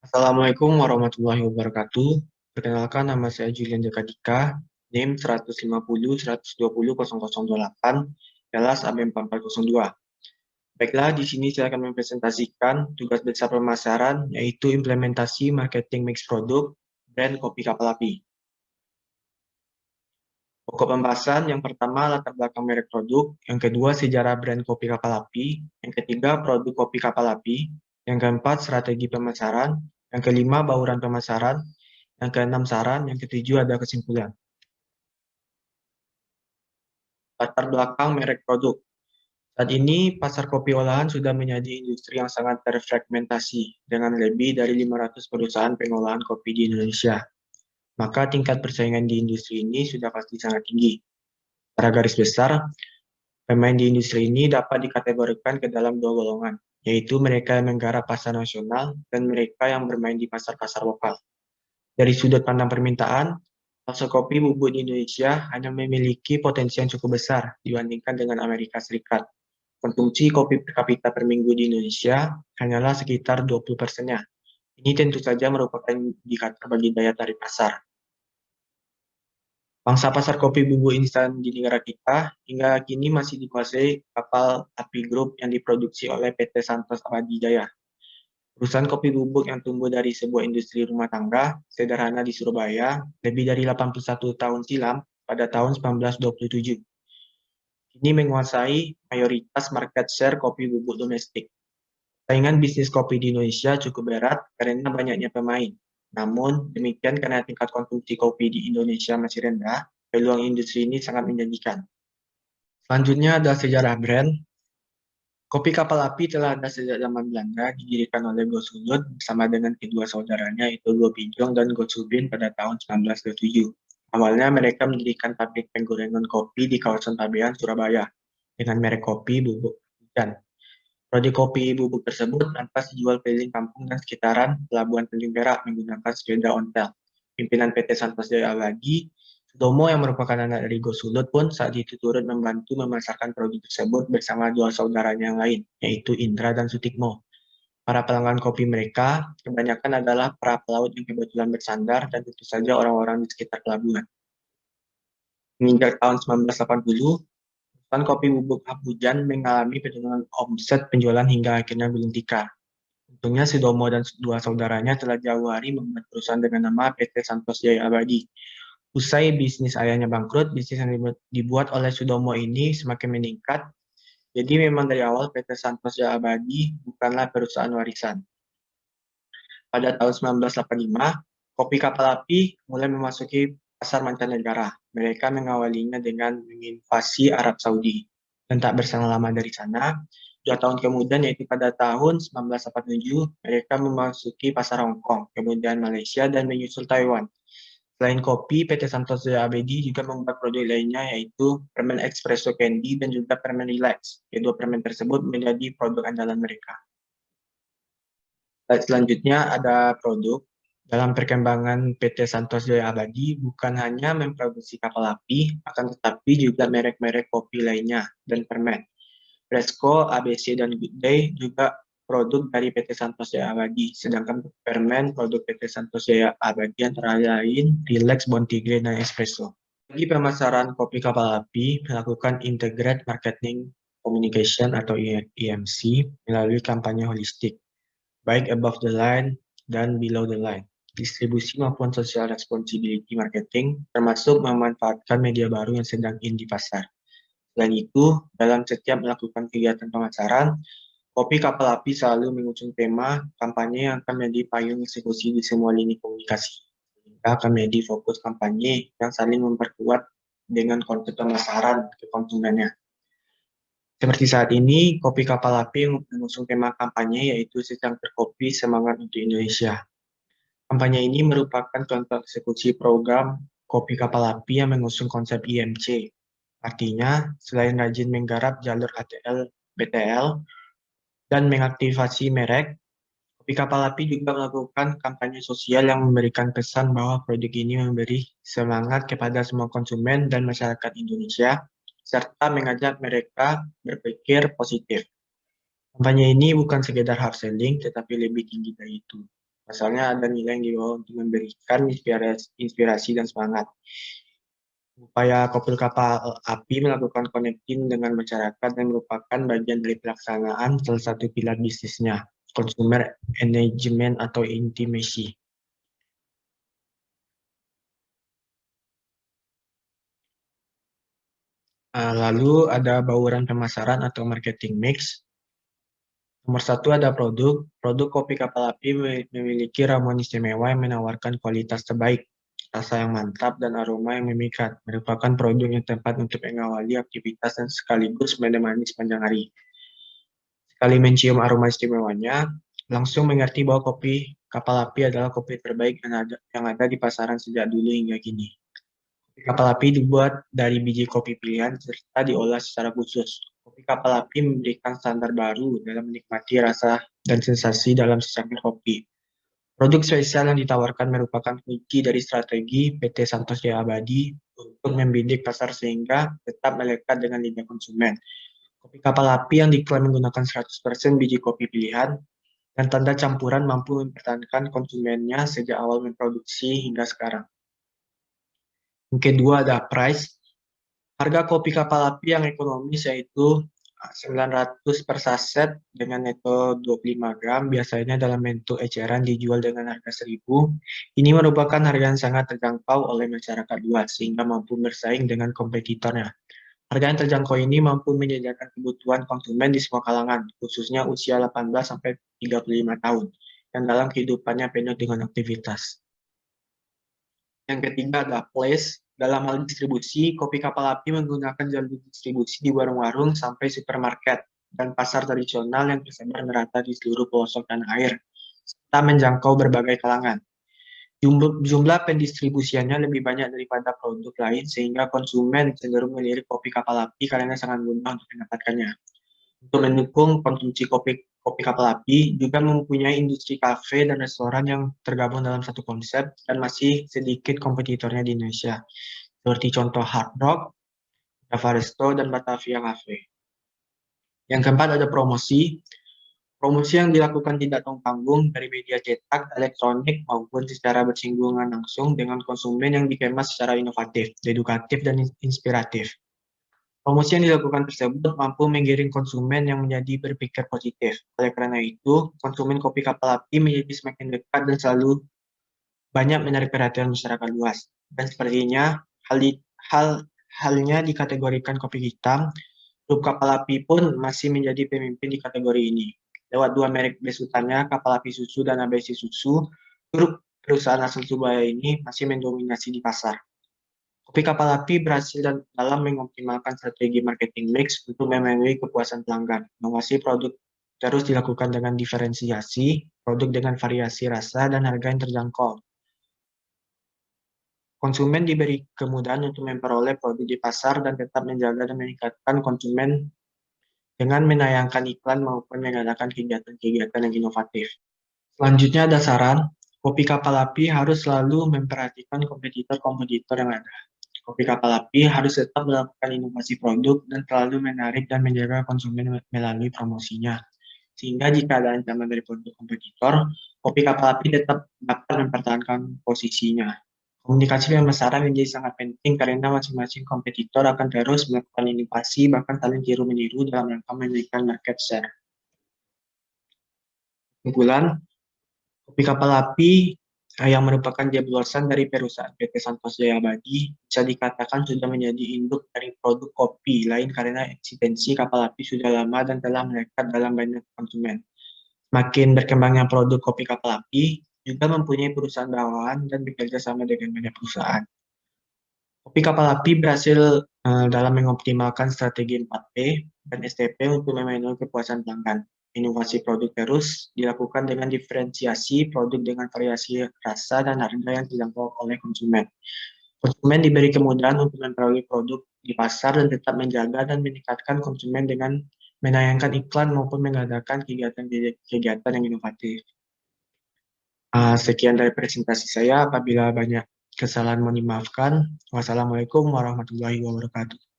Assalamualaikum warahmatullahi wabarakatuh. Perkenalkan, nama saya Julian Jakadika, NIM 150 120 0028, kelas AB4402. Baiklah, di sini saya akan mempresentasikan tugas besar pemasaran, yaitu implementasi marketing mix produk brand kopi kapal api. Pokok pembahasan yang pertama latar belakang merek produk, yang kedua sejarah brand kopi kapal api, yang ketiga produk kopi kapal api, yang keempat strategi pemasaran, yang kelima bauran pemasaran, yang keenam saran, yang ketujuh ada kesimpulan. Latar belakang merek produk. Saat ini, pasar kopi olahan sudah menjadi industri yang sangat terfragmentasi dengan lebih dari 500 perusahaan pengolahan kopi di Indonesia. Maka tingkat persaingan di industri ini sudah pasti sangat tinggi. Secara garis besar, pemain di industri ini dapat dikategorikan ke dalam dua golongan, yaitu mereka yang menggarap pasar nasional dan mereka yang bermain di pasar-pasar lokal. Dari sudut pandang permintaan, pasar kopi bubuk di Indonesia hanya memiliki potensi yang cukup besar dibandingkan dengan Amerika Serikat. Konsumsi kopi per kapita per minggu di Indonesia hanyalah sekitar 20%-nya. Ini tentu saja merupakan indikator bagi daya tarik pasar. Pangsa pasar kopi bubuk instan di negara kita hingga kini masih dikuasai kapal api Group yang diproduksi oleh PT Santos Abadi Jaya. Perusahaan kopi bubuk yang tumbuh dari sebuah industri rumah tangga sederhana di Surabaya lebih dari 81 tahun silam pada tahun 1927. Kini menguasai mayoritas market share kopi bubuk domestik. Saingan bisnis kopi di Indonesia cukup berat karena banyaknya pemain. Namun, demikian karena tingkat konsumsi kopi di Indonesia masih rendah, peluang industri ini sangat menjanjikan. Selanjutnya ada sejarah brand. Kopi kapal api telah ada sejak zaman Belanda, didirikan oleh Gosulut bersama dengan kedua saudaranya, yaitu Gopijong dan Gosubin pada tahun 1927. Awalnya mereka mendirikan pabrik penggorengan kopi di kawasan Pabean, Surabaya, dengan merek kopi bubuk hujan. Produk kopi bubuk tersebut lantas dijual keliling kampung dan sekitaran Pelabuhan Tanjung Perak menggunakan sepeda ontel. Pimpinan PT Santos Jaya Abadi, Sutomo yang merupakan anak dari Gosulut pun saat itu turut membantu memasarkan produk tersebut bersama dua saudaranya yang lain, yaitu Indra dan Sutikmo. Para pelanggan kopi mereka kebanyakan adalah para pelaut yang kebetulan bersandar dan tentu saja orang-orang di sekitar pelabuhan. Menginjak tahun 1980, perusahaan kopi bubuk Hujan mengalami penurunan omset penjualan hingga akhirnya gulung tikar. Untungnya Sudomo dan dua saudaranya telah jauh hari membuat perusahaan dengan nama PT Santos Jaya Abadi. Usai bisnis ayahnya bangkrut, bisnis yang dibuat oleh Sudomo ini semakin meningkat. Jadi memang dari awal PT Santos Jaya Abadi bukanlah perusahaan warisan. Pada tahun 1985, kopi kapal api mulai memasuki pasar mancanegara. Mereka mengawalinya dengan menginvasi Arab Saudi. Dan tak berselang lama dari sana, 2 tahun kemudian, yaitu pada tahun 1987, mereka memasuki pasar Hong Kong, kemudian Malaysia, dan menyusul Taiwan. Selain kopi, PT Santos Jaya Abadi juga membuat produk lainnya, yaitu permen espresso candy dan juga permen relax. Kedua permen tersebut menjadi produk andalan mereka. Selanjutnya ada produk. Dalam perkembangan PT Santos Jaya Abadi bukan hanya memproduksi kapal api, akan tetapi juga merek-merek kopi lainnya dan permen. Fresco, ABC, dan Good Day juga produk dari PT Santos Jaya Abadi, sedangkan permen produk PT Santos Jaya Abadi antara lain Relax, Bontigre, dan Espresso. Bagi pemasaran kopi kapal api, melakukan Integrated Marketing Communication atau EMC melalui kampanye holistik, baik above the line dan below the line, distribusi maupun social responsibility marketing, termasuk memanfaatkan media baru yang sedang in di pasar. Selain itu, dalam setiap melakukan kegiatan pemasaran, kopi kapal api selalu mengusung tema kampanye yang akan menjadi payung eksekusi di semua lini komunikasi. Sehingga akan menjadi fokus kampanye yang saling memperkuat dengan konsep pemasaran ke konsumennya. Seperti saat ini, kopi kapal api mengusung tema kampanye yaitu secangkir kopi semangat untuk Indonesia. Kampanye ini merupakan contoh eksekusi program kopi kapal api yang mengusung konsep IMC. Artinya, selain rajin menggarap jalur ATL, BTL, dan mengaktifasi merek, kopi kapal api juga melakukan kampanye sosial yang memberikan pesan bahwa produk ini memberi semangat kepada semua konsumen dan masyarakat Indonesia, serta mengajak mereka berpikir positif. Kampanye ini bukan sekedar hard selling, tetapi lebih tinggi dari itu. Pasalnya ada nilai yang dibawa untuk memberikan inspirasi dan semangat. Upaya Kopil Kapal Api melakukan connecting dengan masyarakat dan merupakan bagian dari pelaksanaan salah satu pilar bisnisnya, consumer engagement atau intimacy. Lalu ada bauran pemasaran atau marketing mix. Nomor satu ada produk. Produk kopi kapal api memiliki ramuan istimewa yang menawarkan kualitas terbaik, rasa yang mantap, dan aroma yang memikat. Merupakan produk yang tepat untuk mengawali aktivitas dan sekaligus menemani sepanjang hari. Sekali mencium aroma istimewanya, langsung mengerti bahwa kopi kapal api adalah kopi terbaik yang ada di pasaran sejak dulu hingga kini. Kopi kapal api dibuat dari biji kopi pilihan serta diolah secara khusus. Kopi kapal api memberikan standar baru dalam menikmati rasa dan sensasi dalam secangkir kopi. Produk spesial yang ditawarkan merupakan kunci dari strategi PT Santos Jaya Abadi untuk membidik pasar sehingga tetap melekat dengan lidah konsumen. Kopi kapal api yang diklaim menggunakan 100% biji kopi pilihan dan tanda campuran mampu mempertahankan konsumennya sejak awal memproduksi hingga sekarang. Yang kedua ada price. Harga kopi kapal api yang ekonomis yaitu 900 per saset dengan neto 25 gram, biasanya dalam bentuk eceran dijual dengan harga 1.000. Ini merupakan harga yang sangat terjangkau oleh masyarakat luas sehingga mampu bersaing dengan kompetitornya. Harga yang terjangkau ini mampu menyediakan kebutuhan konsumen di semua kalangan, khususnya usia 18 sampai 35 tahun, yang dalam kehidupannya penuh dengan aktivitas. Yang ketiga adalah place. Dalam hal distribusi, kopi kapal api menggunakan jalur distribusi di warung-warung sampai supermarket dan pasar tradisional yang tersebar merata di seluruh pelosok tanah air, serta menjangkau berbagai kalangan. Jumlah pendistribusiannya lebih banyak daripada produk lain, sehingga konsumen cenderung melirik kopi kapal api karena sangat mudah untuk mendapatkannya. Untuk mendukung konsumsi kopi kapal api, juga mempunyai industri kafe dan restoran yang tergabung dalam satu konsep dan masih sedikit kompetitornya di Indonesia, seperti contoh Hard Rock, Java Resto, dan Batavia Cafe. Yang keempat ada promosi. Promosi yang dilakukan tidak tanggung dari media cetak, elektronik, maupun secara bersinggungan langsung dengan konsumen yang dikemas secara inovatif, edukatif, dan inspiratif. Promosi yang dilakukan tersebut mampu menggiring konsumen yang menjadi berpikir positif. Oleh karena itu, konsumen kopi kapal api menjadi semakin dekat dan selalu banyak menarik perhatian masyarakat luas. Dan sepertinya halnya dikategorikan kopi hitam, grup kapal api pun masih menjadi pemimpin di kategori ini. Lewat dua merek besutannya, Kapal Api Susu dan ABC Susu, grup perusahaan asal Surabaya ini masih mendominasi di pasar. Kopi kapal api berhasil dalam mengoptimalkan strategi marketing mix untuk memenuhi kepuasan pelanggan. Inovasi produk terus dilakukan dengan diferensiasi, produk dengan variasi rasa dan harga yang terjangkau. Konsumen diberi kemudahan untuk memperoleh produk di pasar dan tetap menjaga dan meningkatkan konsumen dengan menayangkan iklan maupun mengadakan kegiatan-kegiatan yang inovatif. Selanjutnya ada saran, kopi kapal api harus selalu memperhatikan kompetitor-kompetitor yang ada. Kopi kapal api harus tetap melakukan inovasi produk dan selalu menarik dan menjaga konsumen melalui promosinya. Sehingga jika ada ancaman dari produk kompetitor, kopi kapal api tetap dapat mempertahankan posisinya. Komunikasi pemasaran menjadi sangat penting karena masing-masing kompetitor akan terus melakukan inovasi, bahkan saling tiru-meniru dalam rangka menaikkan market share. Kesimpulan, kopi kapal api yang merupakan jeblosan dari perusahaan PT Santos Jaya Abadi bisa dikatakan sudah menjadi induk dari produk kopi lain karena eksistensi kapal api sudah lama dan telah melekat dalam banyak konsumen. Makin berkembangnya produk kopi kapal api juga mempunyai perusahaan bawahan dan bekerja sama dengan banyak perusahaan. Kopi kapal api berhasil dalam mengoptimalkan strategi 4P dan STP untuk memenuhi kepuasan pelanggan. Inovasi produk terus dilakukan dengan diferensiasi produk dengan variasi rasa dan harga yang dijangkau oleh konsumen. Konsumen diberi kemudahan untuk memperoleh produk di pasar dan tetap menjaga dan meningkatkan konsumen dengan menayangkan iklan maupun mengadakan kegiatan yang inovatif. Sekian dari presentasi saya. Apabila banyak kesalahan mohon dimaafkan. Wassalamualaikum warahmatullahi wabarakatuh.